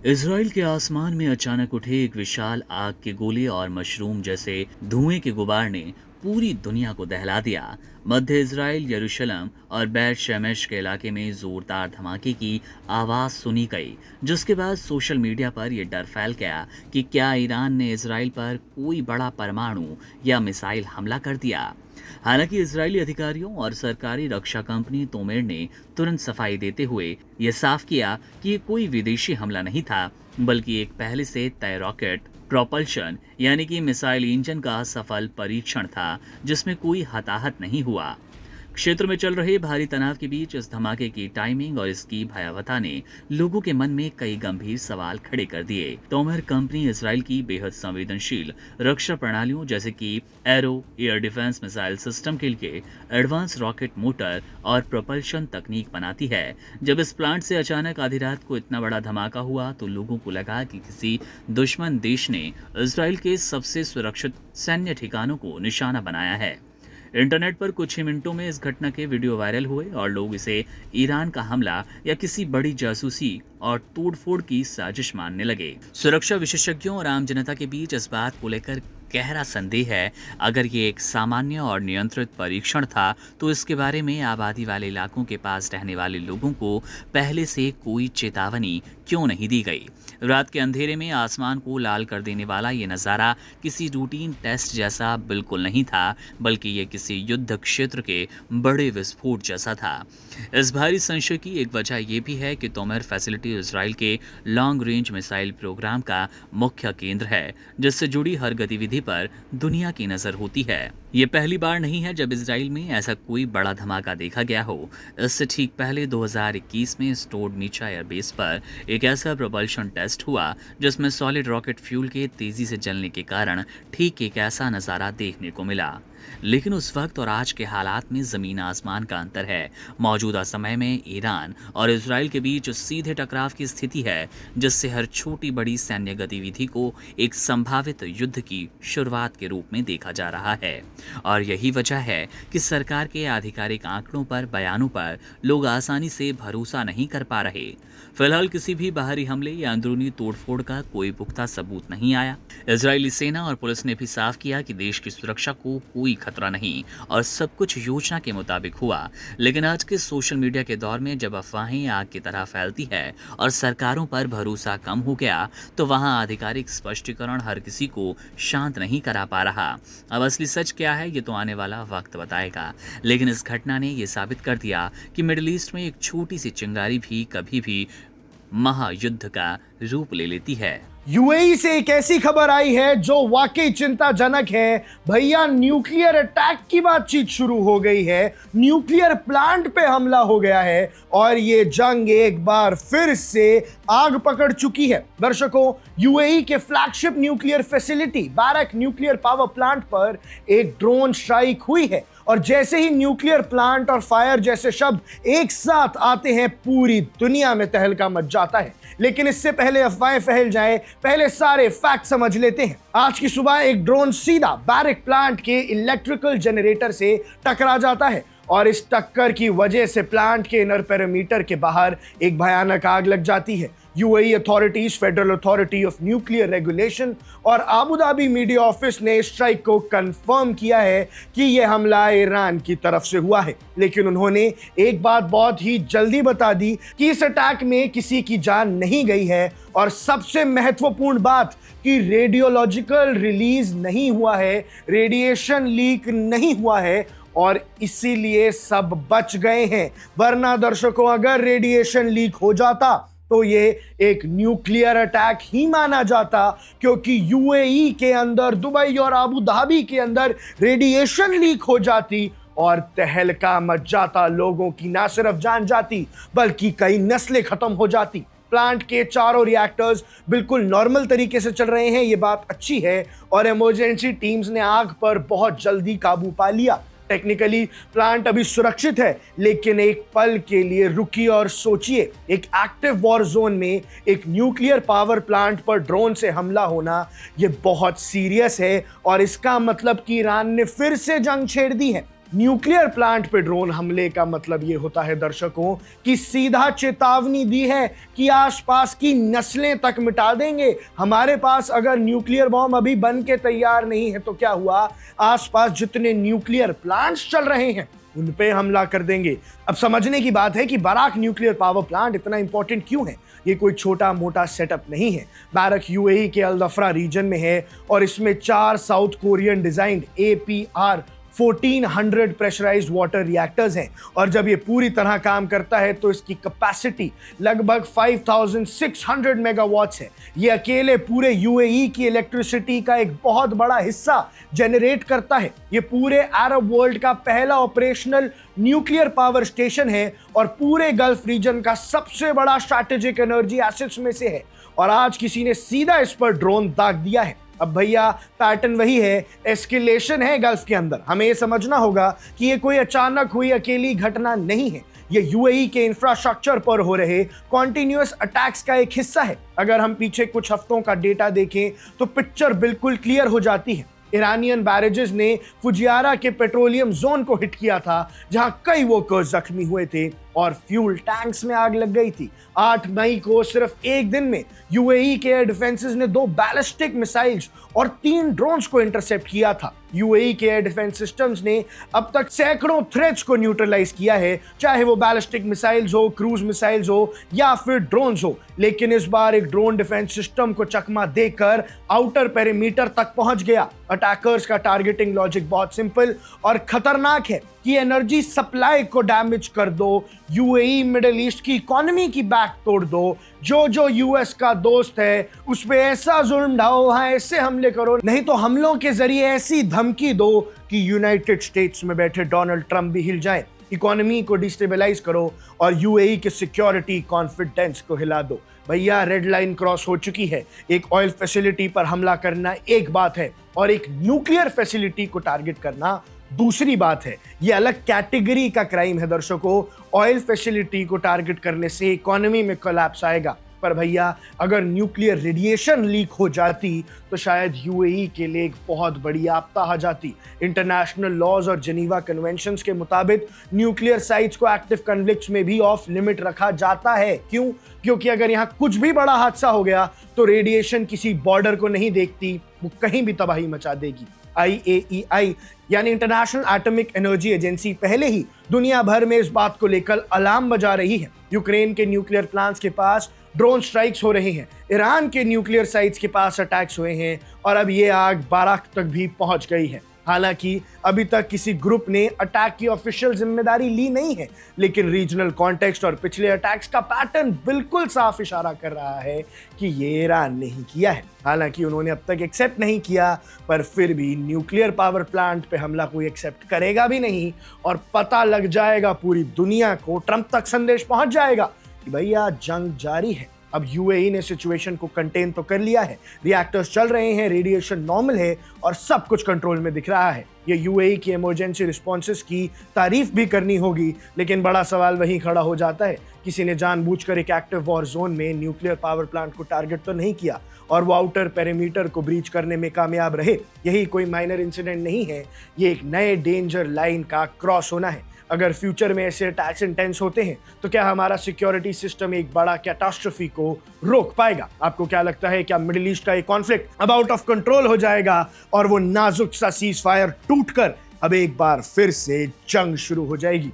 Israel के आसमान में अचानक उठे एक विशाल आग के गोले और मशरूम जैसे धुएं के गुबार ने पूरी दुनिया को दहला दिया। मध्य इसराइल यरूशलेम और बैत शेमेश के इलाके में जोरदार धमाके की आवाज सुनी गई, जिसके बाद सोशल मीडिया पर यह डर फैल गया कि क्या ईरान ने इसराइल पर कोई बड़ा परमाणु या मिसाइल हमला कर दिया। हालांकि इजरायली अधिकारियों और सरकारी रक्षा कंपनी तोमेर ने तुरंत सफाई देते हुए यह साफ किया कि ये कोई विदेशी हमला नहीं था, बल्कि एक पहले से तय रॉकेट प्रोपल्शन यानी कि मिसाइल इंजन का सफल परीक्षण था, जिसमें कोई हताहत नहीं हुआ। क्षेत्र में चल रहे भारी तनाव के बीच इस धमाके की टाइमिंग और इसकी भयावहता ने लोगों के मन में कई गंभीर सवाल खड़े कर दिए। तोमर कंपनी इसराइल की बेहद संवेदनशील रक्षा प्रणालियों जैसे कि arrow air defence missile system के लिए एडवांस रॉकेट मोटर और प्रोपल्शन तकनीक बनाती है। जब इस प्लांट से अचानक आधी रात को इतना बड़ा धमाका हुआ तो लोगों को लगा कि किसी दुश्मन देश ने इसराइल के सबसे सुरक्षित सैन्य ठिकानों को निशाना बनाया है। इंटरनेट पर कुछ ही मिनटों में इस घटना के वीडियो वायरल हुए और लोग इसे ईरान का हमला या किसी बड़ी जासूसी और तोड़फोड़ की साजिश मानने लगे। सुरक्षा विशेषज्ञों और आम जनता के बीच इस बात को लेकर गहरा संदेह है। अगर ये एक सामान्य और नियंत्रित परीक्षण था तो इसके बारे में आबादी वाले इलाकों के पास रहने वाले लोगों को पहले से कोई चेतावनी क्यों नहीं दी गई। रात के अंधेरे में आसमान को लाल कर देने वाला ये नज़ारा किसी रूटीन टेस्ट जैसा बिल्कुल नहीं था, बल्कि ये किसी युद्ध क्षेत्र के बड़े विस्फोट जैसा था। इस भारी संशय की एक वजह यह भी है कि तोमर फैसिलिटी इसराइल के लॉन्ग रेंज मिसाइल प्रोग्राम का मुख्य केंद्र है, जिससे जुड़ी हर गतिविधि पर दुनिया की नजर होती है। ये पहली बार नहीं है जब इसराइल में ऐसा कोई बड़ा धमाका देखा गया हो। इससे ठीक पहले 2021 में स्टोर्ड नीचा एयरबेस पर एक ऐसा प्रोपल्शन टेस्ट हुआ जिसमें सॉलिड रॉकेट फ्यूल के तेजी से जलने के कारण ठीक एक ऐसा नज़ारा देखने को मिला। लेकिन उस वक्त और आज के हालात में जमीन आसमान का अंतर है। मौजूदा समय में ईरान और इसराइल के बीच सीधे टकराव की स्थिति है, जिससे हर छोटी बड़ी सैन्य गतिविधि को एक संभावित युद्ध की शुरुआत के रूप में देखा जा रहा है। और यही वजह है कि सरकार के आधिकारिक आंकड़ों पर, बयानों पर लोग आसानी से भरोसा नहीं कर पा रहे। फिलहाल किसी भी बाहरी हमले या अंदरूनी तोड़फोड़ का कोई पुख्ता सबूत नहीं आया। इजरायली सेना और पुलिस ने भी साफ किया कि देश की सुरक्षा को कोई खतरा नहीं और सब कुछ योजना के मुताबिक हुआ। लेकिन आज के सोशल मीडिया के दौर में जब अफवाहें आग की तरह फैलती है और सरकारों पर भरोसा कम हो गया, तो वहां आधिकारिक स्पष्टीकरण हर किसी को शांत नहीं करा पा रहा। अब असली सच क्या है ये तो आने वाला वक्त बताएगा, लेकिन इस घटना ने यह साबित कर दिया कि मिडिल ईस्ट में एक छोटी सी चिंगारी भी कभी भी महायुद्ध का रूप ले लेती है। यूएई से एक ऐसी खबर आई है जो वाकई चिंताजनक है। भैया, न्यूक्लियर अटैक की बातचीत शुरू हो गई है, न्यूक्लियर प्लांट पे हमला हो गया है और ये जंग एक बार फिर से आग पकड़ चुकी है। दर्शकों, यूएई के flagship nuclear facility barrack nuclear power plant पर एक ड्रोन स्ट्राइक हुई है और जैसे ही न्यूक्लियर प्लांट और फायर जैसे शब्द एक साथ आते हैं, पूरी दुनिया में तहलका मच जाता है। लेकिन इससे पहले अफवाहें फैल जाए, पहले सारे फैक्ट समझ लेते हैं। आज की सुबह एक ड्रोन सीधा बैरक प्लांट के इलेक्ट्रिकल जनरेटर से टकरा जाता है और इस टक्कर की वजह से प्लांट के इनर पैरामीटर के बाहर एक भयानक आग लग जाती है। UAE authorities, federal authority of nuclear regulation और आबू धाबी मीडिया ऑफिस ने स्ट्राइक को कंफर्म किया है कि यह हमला ईरान की तरफ से हुआ है। लेकिन उन्होंने एक बात बहुत ही जल्दी बता दी कि इस अटैक में किसी की जान नहीं गई है और सबसे महत्वपूर्ण बात कि रेडियोलॉजिकल रिलीज नहीं हुआ है, रेडिएशन लीक नहीं हुआ है और इसीलिए सब बच गए हैं। वरना दर्शकों, अगर रेडिएशन लीक हो जाता तो ये एक न्यूक्लियर अटैक ही माना जाता, क्योंकि यूएई के अंदर, दुबई और आबू धाबी के अंदर रेडिएशन लीक हो जाती और तहलका मच जाता। लोगों की ना सिर्फ जान जाती बल्कि कई नस्लें खत्म हो जाती। प्लांट के चारों रिएक्टर्स बिल्कुल नॉर्मल तरीके से चल रहे हैं, ये बात अच्छी है और इमरजेंसी टीम्स ने आग पर बहुत जल्दी काबू पा लिया। टेक्निकली प्लांट अभी सुरक्षित है, लेकिन एक पल के लिए रुकिए और सोचिए, एक एक्टिव वॉर जोन में एक न्यूक्लियर पावर प्लांट पर ड्रोन से हमला होना ये बहुत सीरियस है और इसका मतलब कि ईरान ने फिर से जंग छेड़ दी है। न्यूक्लियर प्लांट पे ड्रोन हमले का मतलब ये होता है दर्शकों कि सीधा चेतावनी दी है कि आसपास की नस्लें तक मिटा देंगे। हमारे पास अगर न्यूक्लियर बॉम्ब अभी बन के तैयार नहीं है तो क्या हुआ, आसपास जितने न्यूक्लियर प्लांट्स चल रहे हैं उन पे हमला कर देंगे। अब समझने की बात है कि बराक न्यूक्लियर पावर प्लांट इतना इंपॉर्टेंट क्यों है। ये कोई छोटा मोटा सेटअप नहीं है। बैरक यूएई के अल दफरा रीजन में है और इसमें 4 South Korean designed APR 1400 pressurised water reactors हैं और जब ये पूरी तरह काम करता है तो इसकी कैपेसिटी लगभग 5600 मेगावाट्स है। ये अकेले पूरे यूएई की इलेक्ट्रिसिटी का एक बहुत बड़ा हिस्सा जनरेट करता है। ये पूरे अरब वर्ल्ड का पहला ऑपरेशनल न्यूक्लियर पावर स्टेशन है और पूरे गल्फ रीजन का सबसे बड़ा स्ट्रैटेजिक एनर्जी एसेट्स में से है। और आज किसी ने सीधा इस पर ड्रोन दाग दिया है। अब भैया पैटर्न वही है, एस्केलेशन है गल्फ के अंदर। हमें ये समझना होगा कि ये कोई अचानक हुई अकेली घटना नहीं है। ये यूएई के इंफ्रास्ट्रक्चर पर हो रहे कॉन्टिन्यूअस अटैक्स का एक हिस्सा है। अगर हम पीछे कुछ हफ्तों का डेटा देखें तो पिक्चर बिल्कुल क्लियर हो जाती है। ईरानियन बैरेजेस ने फुजियारा के पेट्रोलियम जोन को हिट किया था जहां कई वर्कर्स जख्मी हुए थे और फ्यूल टैंक्स में आग लग गई थी। 8 मई को सिर्फ एक दिन में यूएई के एयर डिफेंसेस ने 2 बैलिस्टिक मिसाइल्स और 3 ड्रोन्स को इंटरसेप्ट किया था। यूएई के एयर डिफेंस सिस्टम्स ने अब तक सैकड़ों थ्रेट्स को न्यूट्रलाइज किया है, चाहे वो बैलिस्टिक मिसाइल्स हो, क्रूज मिसाइल्स हो या फिर ड्रोन्स हो। लेकिन इस बार एक ड्रोन डिफेंस सिस्टम को चकमा देकर आउटर पेरीमीटर तक पहुंच गया। अटैकर्स का टारगेटिंग लॉजिक बहुत सिंपल और खतरनाक है कि एनर्जी सप्लाई को डैमेज कर दो, यूएई मिडिल ईस्ट की इकोनॉमी की बैक तोड़ दो, जो यूएस का दोस्त है उस पे ऐसा जुल्म ढाओ, वहां ऐसे हमले करो, नहीं तो हमलों के जरिए ऐसी धमकी दो कि यूनाइटेड स्टेट्स में बैठे डोनाल्ड ट्रंप भी हिल जाए। इकोनॉमी को डिस्टेबलाइज करो और यूएई के सिक्योरिटी कॉन्फिडेंस को हिला दो। भैया रेड लाइन क्रॉस हो चुकी है। एक ऑयल फैसिलिटी पर हमला करना एक बात है और एक न्यूक्लियर फैसिलिटी को टारगेट करना दूसरी बात है। ये अलग कैटेगरी का क्राइम है दर्शकों। ऑयल फैसिलिटी को टारगेट करने से इकोनॉमी में कोलैप्स आएगा, पर भैया अगर न्यूक्लियर रेडिएशन लीक हो जाती तो शायद यूएई के लिए एक बहुत बड़ी आपदा आ जाती। इंटरनेशनल लॉज और जेनीवा कन्वेंशंस के मुताबिक न्यूक्लियर साइट्स को एक्टिव कॉन्फ्लिक्ट्स में भी ऑफ लिमिट रखा जाता है। क्यों? क्योंकि अगर यहाँ कुछ भी बड़ा हादसा हो गया तो रेडिएशन किसी बॉर्डर को नहीं देखती, वो कहीं भी तबाही मचा देगी। IAEI यानी इंटरनेशनल एटॉमिक एनर्जी एजेंसी पहले ही दुनिया भर में इस बात को लेकर अलार्म बजा रही है। यूक्रेन के न्यूक्लियर प्लांट्स के पास ड्रोन स्ट्राइक्स हो रहे हैं, ईरान के न्यूक्लियर साइट्स के पास अटैक्स हुए हैं और अब ये आग बाराक तक भी पहुंच गई है। हालांकि अभी तक किसी ग्रुप ने अटैक की ऑफिशियल जिम्मेदारी ली नहीं है, लेकिन रीजनल कॉन्टेक्स्ट और पिछले अटैक्स का पैटर्न बिल्कुल साफ इशारा कर रहा है कि ये ईरान ने ही किया है। हालांकि उन्होंने अब तक एक्सेप्ट नहीं किया, पर फिर भी न्यूक्लियर पावर प्लांट पे हमला कोई एक्सेप्ट करेगा भी नहीं और पता लग जाएगा पूरी दुनिया को, ट्रंप तक संदेश पहुंच जाएगा कि भैया जंग जारी है। अब यूएई ने सिचुएशन को कंटेन तो कर लिया है, रिएक्टर्स चल रहे हैं, रेडिएशन नॉर्मल है और सब कुछ कंट्रोल में दिख रहा है। ये यूएई की इमरजेंसी रिस्पॉन्सेस की तारीफ भी करनी होगी, लेकिन बड़ा सवाल वहीं खड़ा हो जाता है, किसी ने जानबूझकर एक एक्टिव वॉर जोन में न्यूक्लियर पावर प्लांट को टारगेट तो नहीं किया और वो आउटर पेरीमीटर को ब्रीच करने में कामयाब रहे। यही कोई माइनर इंसिडेंट नहीं है, ये एक नए डेंजर लाइन का क्रॉस होना है। अगर फ्यूचर में ऐसे अटैक्स इंटेंस होते हैं तो क्या हमारा सिक्योरिटी सिस्टम एक बड़ा कैटास्ट्रोफी को रोक पाएगा? आपको क्या लगता है, क्या मिडिल ईस्ट का ये कॉन्फ्लिक्ट अब आउट ऑफ कंट्रोल हो जाएगा और वो नाजुक सा सीज फायर टूटकर अब एक बार फिर से जंग शुरू हो जाएगी?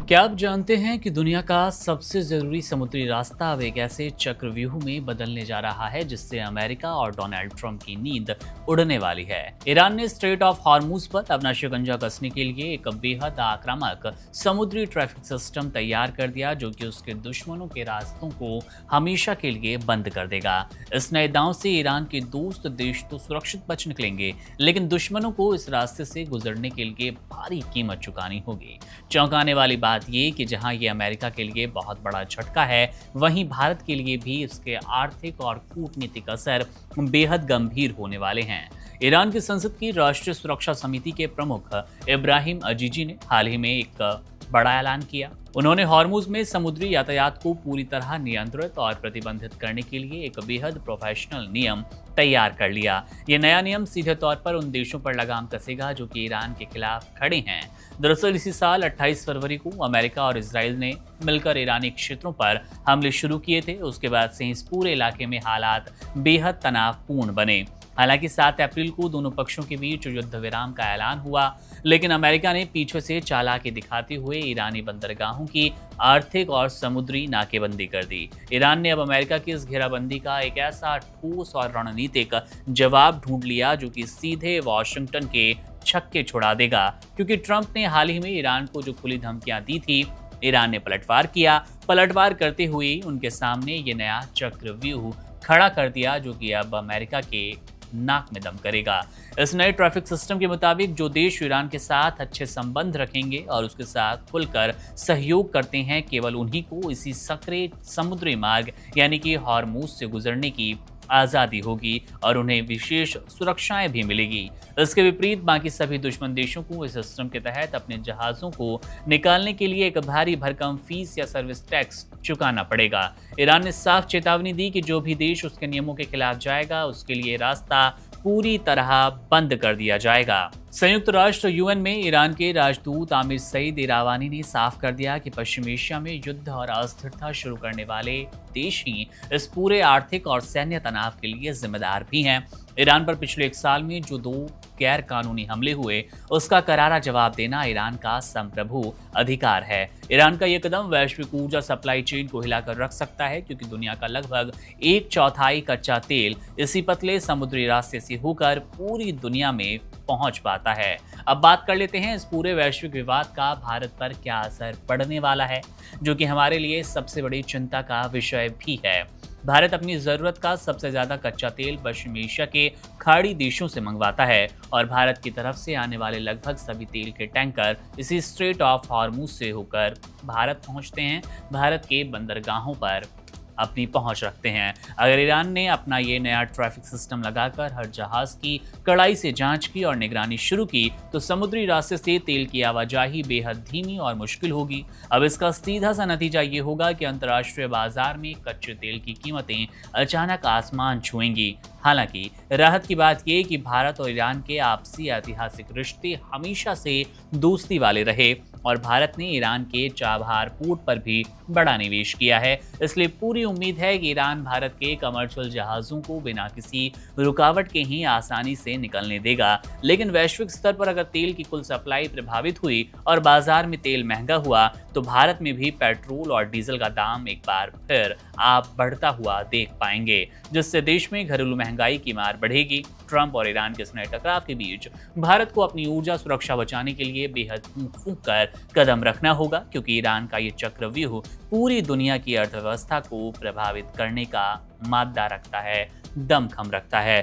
क्या आप जानते हैं कि दुनिया का सबसे जरूरी समुद्री रास्ता अब एक ऐसे चक्रव्यूह में बदलने जा रहा है जिससे अमेरिका और डोनाल्ड ट्रंप की नींद उड़ने वाली है। ईरान ने स्ट्रेट ऑफ हॉर्मुज पर अपना शिकंजा कसने के लिए एक बेहद आक्रामक समुद्री ट्रैफिक सिस्टम तैयार कर दिया, जो कि उसके दुश्मनों के रास्तों को हमेशा के लिए बंद कर देगा। इस नए दांव से ईरान के दोस्त देश तो सुरक्षित बच निकलेंगे, लेकिन दुश्मनों को इस रास्ते से गुजरने के लिए भारी कीमत चुकानी होगी। चौंकाने वाली बात ये कि जहां ये अमेरिका के लिए बहुत बड़ा झटका है, वहीं भारत के लिए भी इसके आर्थिक और कूटनीतिक असर बेहद गंभीर होने वाले हैं। ईरान की संसद की राष्ट्रीय सुरक्षा समिति के प्रमुख इब्राहिम अजीजी ने हाल ही में एक बड़ा ऐलान किया। उन्होंने हॉर्मुज में समुद्री यातायात को पूरी तरह नियंत्रित और प्रतिबंधित करने के लिए एक बेहद प्रोफेशनल नियम तैयार कर लिया। ये नया नियम सीधे तौर पर उन देशों पर लगाम कसेगा जो कि ईरान के खिलाफ खड़े हैं। दरअसल इसी साल 28 फरवरी को अमेरिका और इजराइल ने मिलकर ईरानी क्षेत्रों पर हमले शुरू किए थे। उसके बाद से इस पूरे इलाके में हालात बेहद तनावपूर्ण बने। हालांकि 7 अप्रैल को दोनों पक्षों के बीच युद्ध विराम का ऐलान हुआ, लेकिन अमेरिका ने पीछे से चालाकी दिखाते हुए ईरानी बंदरगाहों की आर्थिक और समुद्री नाकेबंदी कर दी। ईरान ने अब अमेरिका की इस घेराबंदी का एक ऐसा ठोस और रणनीतिक जवाब ढूंढ लिया जो कि सीधे वॉशिंगटन के छक्के छुड़ा देगा, क्योंकि ट्रंप ने हाल ही में ईरान को जो खुली धमकियां दी थी, ईरान ने पलटवार किया। पलटवार करते हुए उनके सामने ये नया चक्रव्यूह खड़ा कर दिया जो कि अब अमेरिका के नाक में दम करेगा। इस नए ट्रैफिक सिस्टम के मुताबिक जो देश ईरान के साथ अच्छे संबंध रखेंगे और उसके साथ खुलकर सहयोग करते हैं, केवल उन्हीं को इसी सकरे समुद्री मार्ग यानी कि हॉर्मुज से गुजरने की आज़ादी होगी और उन्हें विशेष सुरक्षाएं भी मिलेगी। इसके विपरीत बाकी सभी दुश्मन देशों को इस सिस्टम के तहत अपने जहाज़ों को निकालने के लिए एक भारी भरकम फीस या सर्विस टैक्स चुकाना पड़ेगा। ईरान ने साफ चेतावनी दी कि जो भी देश उसके नियमों के खिलाफ जाएगा उसके लिए रास्ता पूरी तरह बंद कर दिया जाएगा। संयुक्त राष्ट्र यूएन में ईरान के राजदूत आमिर सईद इरावानी ने साफ कर दिया कि पश्चिम एशिया में युद्ध और अस्थिरता शुरू करने वाले देश ही इस पूरे आर्थिक और सैन्य तनाव के लिए जिम्मेदार भी हैं। ईरान पर पिछले 1 साल में जो 2 गैर कानूनी हमले हुए, उसका करारा जवाब देना ईरान का संप्रभु अधिकार है। ईरान का यह कदम वैश्विक ऊर्जा सप्लाई चेन को हिलाकर रख सकता है, क्योंकि दुनिया का लगभग 1/4 कच्चा तेल इसी पतले समुद्री रास्ते से होकर पूरी दुनिया में पहुंच पाता है। अब बात कर लेते हैं इस पूरे वैश्विक विवाद का भारत पर क्या असर पड़ने वाला है, जो कि हमारे लिए सबसे बड़ी चिंता का विषय भी है। भारत अपनी जरूरत का सबसे ज्यादा कच्चा तेल पश्चिम एशिया के खाड़ी देशों से मंगवाता है और भारत की तरफ से आने वाले लगभग सभी तेल के टैंकर इसी स्ट्रेट ऑफ हॉर्मुज से होकर भारत पहुंचते हैं, भारत के बंदरगाहों पर अपनी पहुंच रखते हैं। अगर ईरान ने अपना ये नया ट्रैफिक सिस्टम लगाकर हर जहाज की कड़ाई से जांच की और निगरानी शुरू की, तो समुद्री रास्ते से तेल की आवाजाही बेहद धीमी और मुश्किल होगी। अब इसका सीधा सा नतीजा ये होगा कि अंतर्राष्ट्रीय बाजार में कच्चे तेल की कीमतें अचानक आसमान छुएंगी। हालांकि राहत की बात यह कि भारत और ईरान के आपसी ऐतिहासिक रिश्ते हमेशा से दोस्ती वाले रहे और भारत ने ईरान के चाबहार पोर्ट पर भी बड़ा निवेश किया है। इसलिए पूरी उम्मीद है कि ईरान भारत के कमर्शियल जहाज़ों को बिना किसी रुकावट के ही आसानी से निकलने देगा। लेकिन वैश्विक स्तर पर अगर तेल की कुल सप्लाई प्रभावित हुई और बाजार में तेल महंगा हुआ, तो भारत में भी पेट्रोल और डीजल का दाम एक बार फिर आप बढ़ता हुआ देख पाएंगे, जिससे देश में घरेलू महंगाई की मार बढ़ेगी। ट्रंप और ईरान के इस नए टकराव के बीच भारत को अपनी ऊर्जा सुरक्षा बचाने के लिए बेहद फूंक कर कदम रखना होगा, क्योंकि ईरान का ये चक्रव्यूह पूरी दुनिया की अर्थव्यवस्था को प्रभावित करने का मादा रखता है, दमखम रखता है।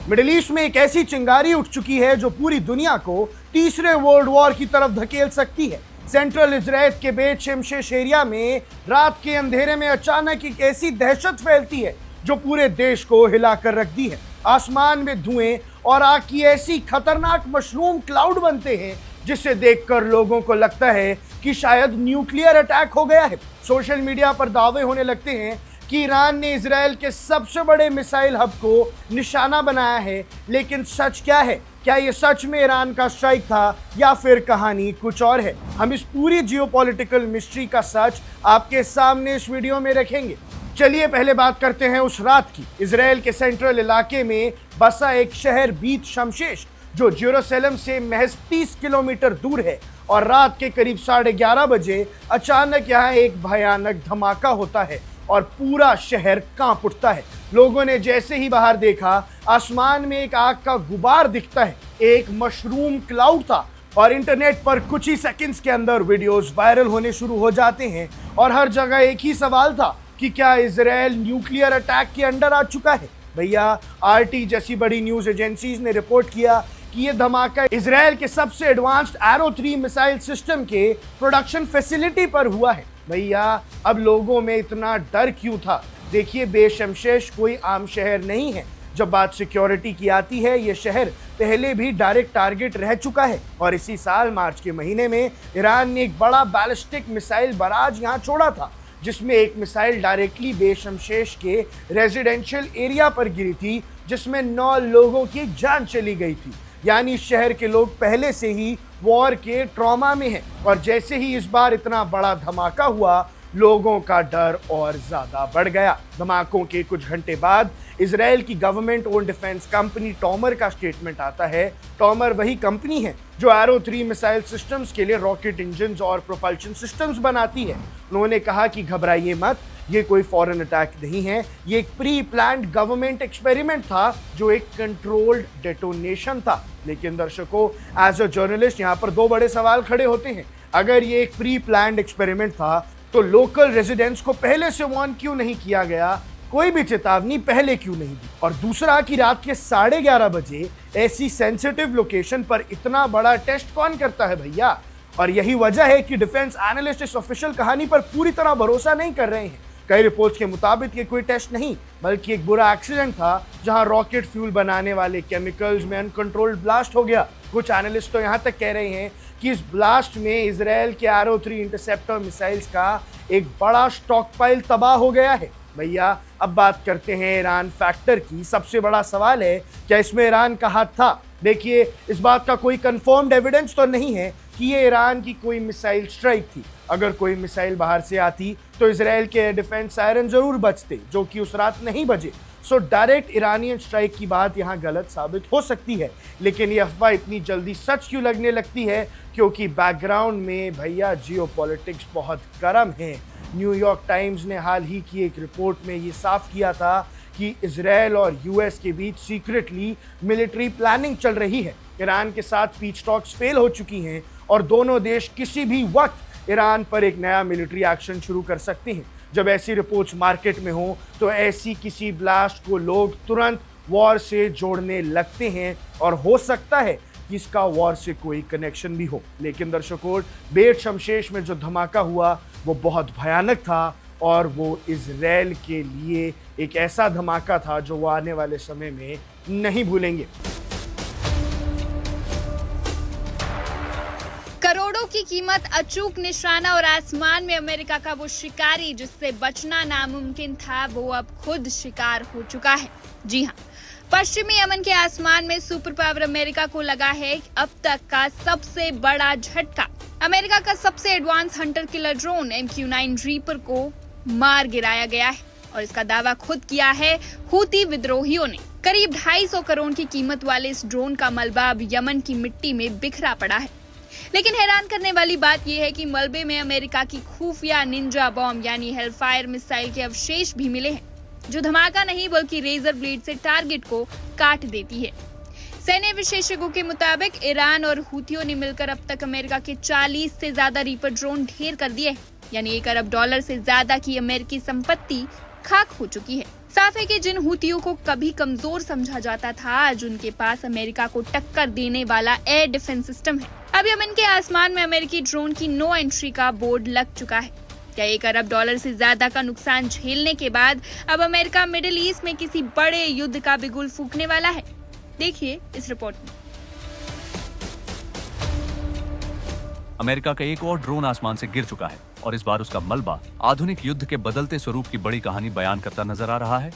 मिडिल ईस्ट में एक ऐसी चिंगारी उठ चुकी है जो पूरी दुनिया को तीसरे वर्ल्ड वॉर की तरफ धकेल सकती है। सेंट्रल इजराइल के बेत शेमशेश एरिया में रात के अंधेरे में अचानक एक ऐसी दहशत फैलती है जो पूरे देश को हिलाकर रख दी है। आसमान में धुएं और आग की ऐसी खतरनाक मशरूम क्लाउड बनते हैं जिसे देखकर लोगों को लगता है कि शायद न्यूक्लियर अटैक हो गया है। सोशल मीडिया पर दावे होने लगते हैं कि ईरान ने इजराइल के सबसे बड़े मिसाइल हब को निशाना बनाया है, लेकिन सच क्या है? क्या ये सच में ईरान का स्ट्राइक था या फिर कहानी कुछ और है? हम इस पूरी जियोपॉलिटिकल मिस्ट्री का सच आपके सामने इस वीडियो में रखेंगे। चलिए पहले बात करते हैं उस रात की। इजराइल के सेंट्रल इलाके में बसा एक शहर बीत शमशेश, जो जेरूसलम से महज 30 किलोमीटर दूर है, और रात के करीब 11:30 बजे अचानक यहाँ एक भयानक धमाका होता है और पूरा शहर कांप उठता है। लोगों ने जैसे ही बाहर देखा, आसमान में एक आग का गुबार दिखता है, एक मशरूम क्लाउड था, और इंटरनेट पर कुछ ही सेकंड्स के अंदर वीडियोस वायरल होने शुरू हो जाते हैं। और हर जगह एक ही सवाल था कि क्या इजराइल न्यूक्लियर अटैक के अंडर आ चुका है? भैया, आरटी जैसी बड़ी न्यूज एजेंसीज ने रिपोर्ट किया कि यह धमाका इजराइल के सबसे एडवांस्ड एरो 3 मिसाइल सिस्टम के प्रोडक्शन फैसिलिटी पर हुआ है। भैया अब लोगों में इतना डर क्यों था? देखिए, बेशमशेष कोई आम शहर नहीं है। जब बात सिक्योरिटी की आती है, ये शहर पहले भी डायरेक्ट टारगेट रह चुका है और इसी साल मार्च के महीने में ईरान ने एक बड़ा बैलिस्टिक मिसाइल बराज यहाँ छोड़ा था, जिसमें एक मिसाइल डायरेक्टली बेशमशेष के रेजिडेंशियल एरिया पर गिरी थी, जिसमें 9 लोगों की जान चली गई थी। यानी शहर के लोग पहले से ही वॉर के ट्रॉमा में हैं और जैसे ही इस बार इतना बड़ा धमाका हुआ, लोगों का डर और ज्यादा बढ़ गया। धमाकों के कुछ घंटे बाद इजराइल की गवर्नमेंट ओन डिफेंस कंपनी टॉमर का स्टेटमेंट आता है। टॉमर वही कंपनी है जो एरो 3 मिसाइल सिस्टम्स के लिए रॉकेट इंजन और प्रोपल्शन सिस्टम्स बनाती है। उन्होंने कहा कि घबराइए मत, ये कोई फॉरेन अटैक नहीं है, ये एक प्री प्लान्ड गवर्नमेंट एक्सपेरिमेंट था जो एक कंट्रोल्ड डेटोनेशन था। लेकिन दर्शकों, एज अ जर्नलिस्ट यहाँ पर 2 बड़े सवाल खड़े होते हैं। अगर ये एक प्री प्लान्ड एक्सपेरिमेंट था तो लोकल रेजिडेंट्स को पहले से वार्न क्यों नहीं किया गया? कोई भी चेतावनी पहले क्यों नहीं दी? और दूसरा कि रात के 11:30 बजे ऐसी सेंसिटिव लोकेशन पर इतना बड़ा टेस्ट कौन करता है भैया? और यही वजह है कि डिफेंस एनालिस्ट इस ऑफिशियल कहानी पर पूरी तरह भरोसा नहीं कर रहे हैं। कई रिपोर्ट्स के मुताबिक ये कोई टेस्ट नहीं बल्कि एक बुरा एक्सीडेंट था जहां रॉकेट फ्यूल बनाने वाले केमिकल्स में अनकंट्रोल्ड ब्लास्ट हो गया। कुछ एनालिस्ट तो यहां तक कह रहे हैं कि इस ब्लास्ट में इजराइल के एरो 3 इंटरसेप्टर मिसाइल्स का एक बड़ा स्टॉकपाइल तबाह हो गया है। भैया अब बात करते हैं ईरान फैक्टर की। सबसे बड़ा सवाल है, क्या इसमें ईरान का हाथ था? देखिए, इस बात का कोई कंफर्म्ड एविडेंस तो नहीं है कि ये ईरान की कोई मिसाइल स्ट्राइक थी। अगर कोई मिसाइल बाहर से आती तो इजराइल के डिफेंस सायरन जरूर बजते, जो कि उस रात नहीं बजे। सो डायरेक्ट ईरानियन स्ट्राइक की बात यहाँ गलत साबित हो सकती है। लेकिन ये अफवाह इतनी जल्दी सच क्यों लगने लगती है? क्योंकि बैकग्राउंड में भैया जियोपॉलिटिक्स बहुत गर्म है। न्यूयॉर्क टाइम्स ने हाल ही की एक रिपोर्ट में ये साफ किया था कि इजराइल और यूएस के बीच सीक्रेटली मिलिट्री प्लानिंग चल रही है। ईरान के साथ पीस टॉक्स फेल हो चुकी हैं और दोनों देश किसी भी वक्त ईरान पर एक नया मिलिट्री एक्शन शुरू कर सकते हैं। जब ऐसी रिपोर्ट्स मार्केट में हो तो ऐसी किसी ब्लास्ट को लोग तुरंत वॉर से जोड़ने लगते हैं और हो सकता है कि इसका वॉर से कोई कनेक्शन भी हो। लेकिन दर्शकों, बेट शमशेष में जो धमाका हुआ वो बहुत भयानक था और वो इजराइल के लिए एक ऐसा धमाका था जो वो आने वाले समय में नहीं भूलेंगे। करोड़ों की कीमत, अचूक निशाना और आसमान में अमेरिका का वो शिकारी जिससे बचना नामुमकिन था, वो अब खुद शिकार हो चुका है। जी हाँ, पश्चिमी यमन के आसमान में सुपर पावर अमेरिका को लगा है अब तक का सबसे बड़ा झटका। अमेरिका का सबसे advance Hunter killer drone MQ-9 reaper को मार गिराया गया है और इसका दावा खुद किया है हूती विद्रोहियों ने। करीब 250 करोड़ की कीमत वाले इस ड्रोन का मलबा अब यमन की मिट्टी में बिखरा पड़ा है। लेकिन हैरान करने वाली बात यह है कि मलबे में अमेरिका की खुफिया निंजा बॉम्ब यानी हेलफायर मिसाइल के अवशेष भी मिले हैं, जो धमाका नहीं बल्कि रेजर ब्लेड से टारगेट को काट देती है। सैन्य विशेषज्ञों के मुताबिक ईरान और हूथियों ने मिलकर अब तक अमेरिका के 40 से ज्यादा रीपर ड्रोन ढेर कर दिए हैं। यानी $1 अरब से ज्यादा की अमेरिकी संपत्ति खाक हो चुकी है। साफ है कि जिन हूथियों को कभी कमजोर समझा जाता था, आज उनके पास अमेरिका को टक्कर देने वाला एयर डिफेंस सिस्टम है। अब यमन के आसमान में अमेरिकी ड्रोन की नो एंट्री का बोर्ड लग चुका है। क्या $1 अरब से ज्यादा का नुकसान झेलने के बाद अब अमेरिका मिडिल ईस्ट में किसी बड़े युद्ध का बिगुल फूंकने वाला है? देखिए इस रिपोर्ट में। अमेरिका का एक और ड्रोन आसमान से गिर चुका है और इस बार उसका मलबा आधुनिक युद्ध के बदलते स्वरूप की बड़ी कहानी बयान करता नजर आ रहा है।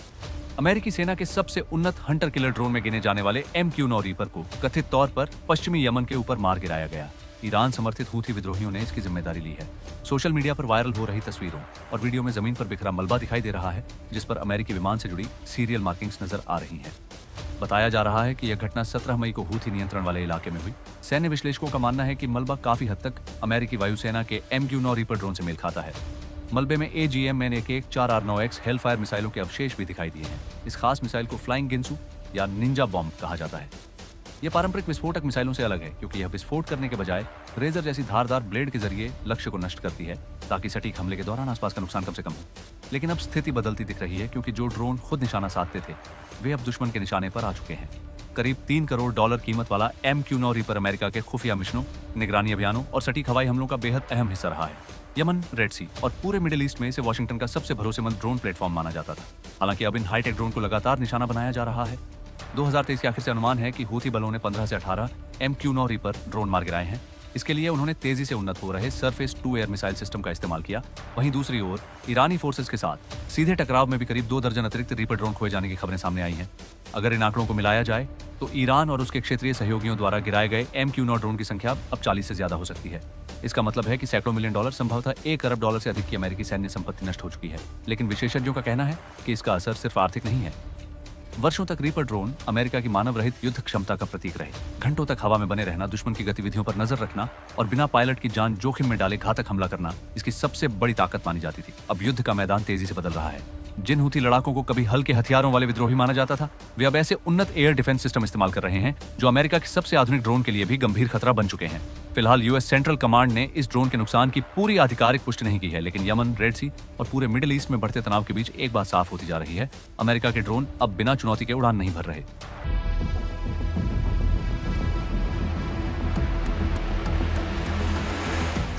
अमेरिकी सेना के सबसे उन्नत हंटर किलर ड्रोन में गिने जाने वाले MQ-9 रीपर को कथित तौर पर पश्चिमी यमन के ऊपर मार गिराया गया। ईरान समर्थित हूथी विद्रोहियों ने इसकी जिम्मेदारी ली है। सोशल मीडिया पर वायरल हो रही तस्वीरों और वीडियो में जमीन पर बिखरा मलबा दिखाई दे रहा है, जिस पर अमेरिकी विमान से जुड़ी सीरियल मार्किंग्स नजर आ रही हैं। बताया जा रहा है कि यह घटना 17 मई को हूथी नियंत्रण वाले इलाके में हुई। सैन्य विश्लेषकों का मानना है कि मलबा काफी हद तक अमेरिकी वायुसेना के MQ-9 रीपर ड्रोन से मेल खाता है। मलबे में AGM-1 4R9X हेलफायर मिसाइलों के अवशेष भी दिखाई दिए हैं। इस खास मिसाइल को फ्लाइंग गिंसू या निंजा बॉम्ब कहा जाता है। यह पारंपरिक विस्फोटक मिसाइलों से अलग है क्योंकि यह विस्फोट करने के बजाय रेजर जैसी धारदार ब्लेड के जरिए लक्ष्य को नष्ट करती है, ताकि सटीक हमले के दौरान आसपास का नुकसान कम से कम हो। लेकिन अब स्थिति बदलती दिख रही है क्योंकि जो ड्रोन खुद निशाना साधते थे वे अब दुश्मन के निशाने पर आ चुके हैं। करीब $3 करोड़ कीमत वाला MQ-9 रीपर अमेरिका के खुफिया मिशनों, निगरानी अभियानों और सटीक हवाई हमलों का बेहद अहम हिस्सा रहा है। यमन, रेड सी और पूरे मिडिल ईस्ट में इसे वॉशिंगटन का सबसे भरोसेमंद ड्रोन प्लेटफॉर्म माना जाता था। हालांकि अब इन हाईटेक ड्रोन को लगातार निशाना बनाया जा रहा है। 2023 के आखिर से अनुमान है कि हूथी बलों ने 15 से 18 MQ-9 रीपर ड्रोन मार गिराए हैं। इसके लिए उन्होंने तेजी से उन्नत हो रहे surface to air missile system का इस्तेमाल किया। वहीं दूसरी ओर ईरानी फोर्सेस के साथ सीधे टकराव में भी करीब 2 दर्जन अतिरिक्त रीपर ड्रोन खोए जाने की खबरें सामने आई हैं। अगर इन आंकड़ों को मिलाया जाए तो ईरान और उसके क्षेत्रीय सहयोगियों द्वारा गिराए गए MQ-9 ड्रोन की संख्या अब 40 से ज्यादा हो सकती है। इसका मतलब है कि सैकड़ों मिलियन डॉलर, संभवतः $1 अरब से अधिक की अमेरिकी सैन्य संपत्ति नष्ट हो चुकी है। लेकिन विशेषज्ञों का कहना है कि इसका असर सिर्फ आर्थिक नहीं है। वर्षों तक रीपर ड्रोन अमेरिका की मानव रहित युद्ध क्षमता का प्रतीक रहे। घंटों तक हवा में बने रहना, दुश्मन की गतिविधियों पर नजर रखना और बिना पायलट की जान जोखिम में डाले घातक हमला करना इसकी सबसे बड़ी ताकत मानी जाती थी। अब युद्ध का मैदान तेजी से बदल रहा है। जिन हूथी लड़ाकों को कभी हल्के हथियारों वाले विद्रोही माना जाता था, वे अब ऐसे उन्नत एयर डिफेंस सिस्टम इस्तेमाल कर रहे हैं जो अमेरिका के सबसे आधुनिक ड्रोन के लिए भी गंभीर खतरा बन चुके हैं। फिलहाल यूएस सेंट्रल कमांड ने इस ड्रोन के नुकसान की पूरी आधिकारिक पुष्टि नहीं की है, लेकिन यमन, रेड सी और पूरे मिडिल ईस्ट में बढ़ते तनाव के बीच एक बात साफ होती जा रही है, अमेरिका के ड्रोन अब बिना चुनौती के उड़ान नहीं भर रहे।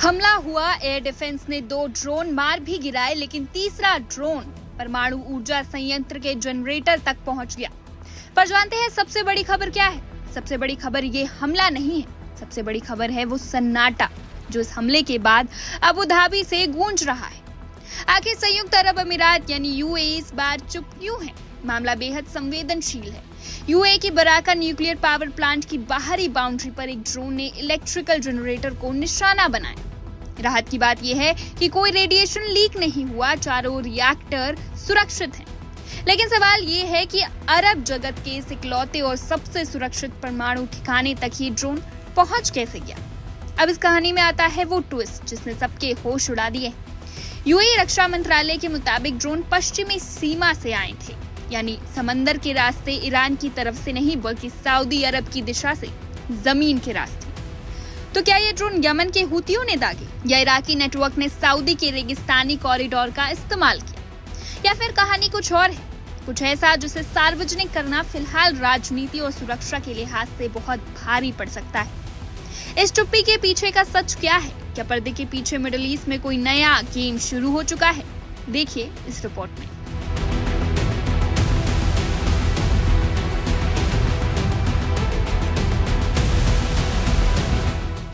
हमला हुआ, एयर डिफेंस ने 2 ड्रोन मार भी गिराए, लेकिन तीसरा ड्रोन परमाणु ऊर्जा संयंत्र के जनरेटर तक पहुंच गया। पर जानते हैं सबसे बड़ी खबर क्या है? सबसे बड़ी खबर ये हमला नहीं है, सबसे बड़ी खबर है वो सन्नाटा जो इस हमले के बाद अबू धाबी से गूंज रहा है। आखिर संयुक्त अरब अमीरात यानी यूएई इस बार चुप क्यों है? मामला बेहद संवेदनशील है। यूएई की बराका न्यूक्लियर पावर प्लांट की बाहरी बाउंड्री पर एक ड्रोन ने इलेक्ट्रिकल जनरेटर को निशाना बनाया। राहत की बात यह है कि कोई रेडिएशन लीक नहीं हुआ, चारों रिएक्टर सुरक्षित हैं। लेकिन सवाल ये है कि अरब जगत के इस इकलौते और सबसे सुरक्षित परमाणु ठिकाने तक ये ड्रोन पहुंच कैसे गया? अब इस कहानी में आता है वो ट्विस्ट जिसने सबके होश उड़ा दिए। यूएई रक्षा मंत्रालय के मुताबिक ड्रोन पश्चिमी सीमा से आए थे, यानी समंदर के रास्ते ईरान की तरफ से नहीं बल्कि सऊदी अरब की दिशा से जमीन के रास्ते। तो क्या ये ड्रोन यमन के हूतियों ने दागे या इराकी नेटवर्क ने सऊदी के रेगिस्तानी कॉरिडोर का इस्तेमाल किया, या फिर कहानी कुछ और है, कुछ ऐसा जिसे सार्वजनिक करना फिलहाल राजनीति और सुरक्षा के लिहाज से बहुत भारी पड़ सकता है। इस चुप्पी के पीछे का सच क्या है? क्या पर्दे के पीछे मिडिल ईस्ट में कोई नया गेम शुरू हो चुका है? देखिए इस रिपोर्ट में।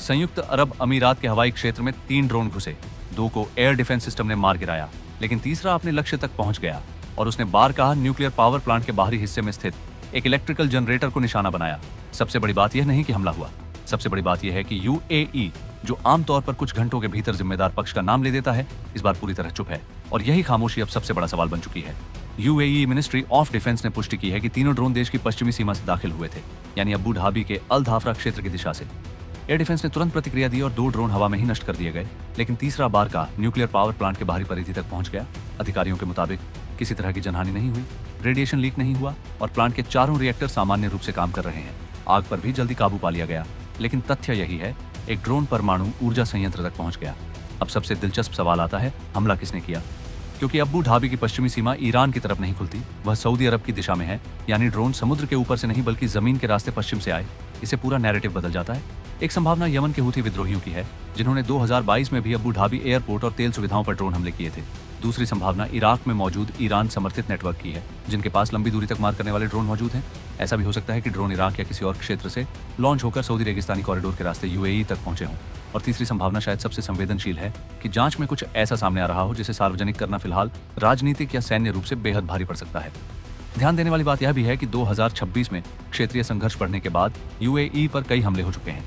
संयुक्त अरब अमीरात के हवाई क्षेत्र में 3 ड्रोन घुसे, 2 को एयर डिफेंस सिस्टम ने मार गिराया, लेकिन तीसरा अपने लक्ष्य तक पहुंच गया और उसने बारकाह न्यूक्लियर पावर प्लांट के बाहरी हिस्से में स्थित एक इलेक्ट्रिकल जनरेटर को निशाना बनाया। सबसे बड़ी बात यह नहीं कि हमला हुआ, सबसे बड़ी बात यह है कि यूएई, जो आमतौर पर कुछ घंटों के भीतर जिम्मेदार पक्ष का नाम ले देता है, इस बार पूरी तरह चुप है और यही खामोशी अब सबसे बड़ा सवाल बन चुकी है। यूएई मिनिस्ट्री ऑफ डिफेंस ने पुष्टि की है कि तीनों ड्रोन देश की पश्चिमी सीमा से दाखिल हुए थे, यानी अबू धाबी के अल धाफरा क्षेत्र की दिशा से। एयर डिफेंस ने तुरंत प्रतिक्रिया दी और 2 ड्रोन हवा में ही नष्ट कर दिए गए, लेकिन तीसरा बारकाह न्यूक्लियर पावर प्लांट के बाहरी परिधि तक पहुंच गया। अधिकारियों के मुताबिक किसी तरह की जनहानि नहीं हुई, रेडिएशन लीक नहीं हुआ और प्लांट के चारों रिएक्टर सामान्य रूप से काम कर रहे हैं। आग पर भी जल्दी काबू पा लिया गया, लेकिन तथ्य यही है, एक ड्रोन परमाणु ऊर्जा संयंत्र तक पहुंच गया। अब सबसे दिलचस्प सवाल आता है, हमला किसने किया? क्योंकि अबू धाबी की पश्चिमी सीमा ईरान की तरफ नहीं खुलती, वह सऊदी अरब की दिशा में है, यानी ड्रोन समुद्र के ऊपर से नहीं बल्कि जमीन के रास्ते पश्चिम से आए। इससे पूरा नैरेटिव बदल जाता है। एक संभावना यमन के हूथी विद्रोहियों की है, जिन्होंने 2022 में भी अबू धाबी एयरपोर्ट और तेल सुविधाओं पर ड्रोन हमले किए थे। दूसरी संभावना इराक में मौजूद ईरान समर्थित नेटवर्क की है, जिनके पास लंबी दूरी तक मार करने वाले ड्रोन मौजूद हैं। ऐसा भी हो सकता है कि ड्रोन इराक या किसी और क्षेत्र से लॉन्च होकर सऊदी रेगिस्तानी कॉरिडोर के रास्ते यूएई तक पहुंचे हों। और तीसरी संभावना शायद सबसे संवेदनशील है कि जांच में कुछ ऐसा सामने आ रहा हो जिसे सार्वजनिक करना फिलहाल राजनीतिक या सैन्य रूप से बेहद भारी पड़ सकता है। ध्यान देने वाली बात यह भी है कि 2026 में क्षेत्रीय संघर्ष बढ़ने के बाद यूएई पर कई हमले हो चुके हैं।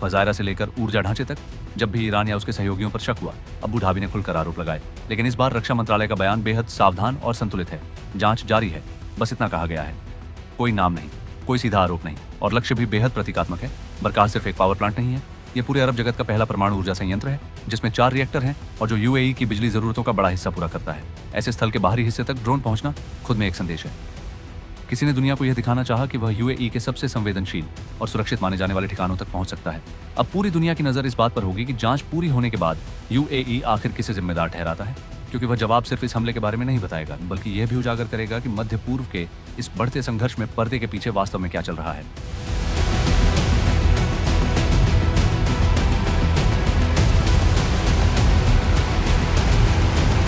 फजायरा से लेकर ऊर्जा ढांचे तक जब भी ईरान या उसके सहयोगियों पर शक हुआ, अबू धाबी ने खुलकर आरोप लगाए। लेकिन इस बार रक्षा मंत्रालय का बयान बेहद सावधान और संतुलित है। जांच जारी है, बस इतना कहा गया है। कोई नाम नहीं, कोई सीधा आरोप नहीं और लक्ष्य भी बेहद प्रतीकात्मक है। बरकाह सिर्फ एक पावर प्लांट नहीं है, ये पूरे अरब जगत का पहला परमाणु ऊर्जा संयंत्र है, जिसमें 4 रिएक्टर हैं और जो यूएई की बिजली जरूरतों का बड़ा हिस्सा पूरा करता है। ऐसे स्थल के बाहरी हिस्से तक ड्रोन पहुंचना खुद में एक संदेश है। किसी ने दुनिया को यह दिखाना चाहा कि वह यूएई के सबसे संवेदनशील और सुरक्षित माने जाने वाले ठिकानों तक पहुंच सकता है। अब पूरी दुनिया की नजर इस बात पर होगी कि जांच पूरी होने के बाद यूएई आखिर किसे जिम्मेदार ठहराता है। क्योंकि वह जवाब सिर्फ इस हमले के बारे में नहीं बताएगा, बल्कि यह भी उजागर करेगा कि मध्य पूर्व के इस बढ़ते संघर्ष में पर्दे के पीछे वास्तव में क्या चल रहा है।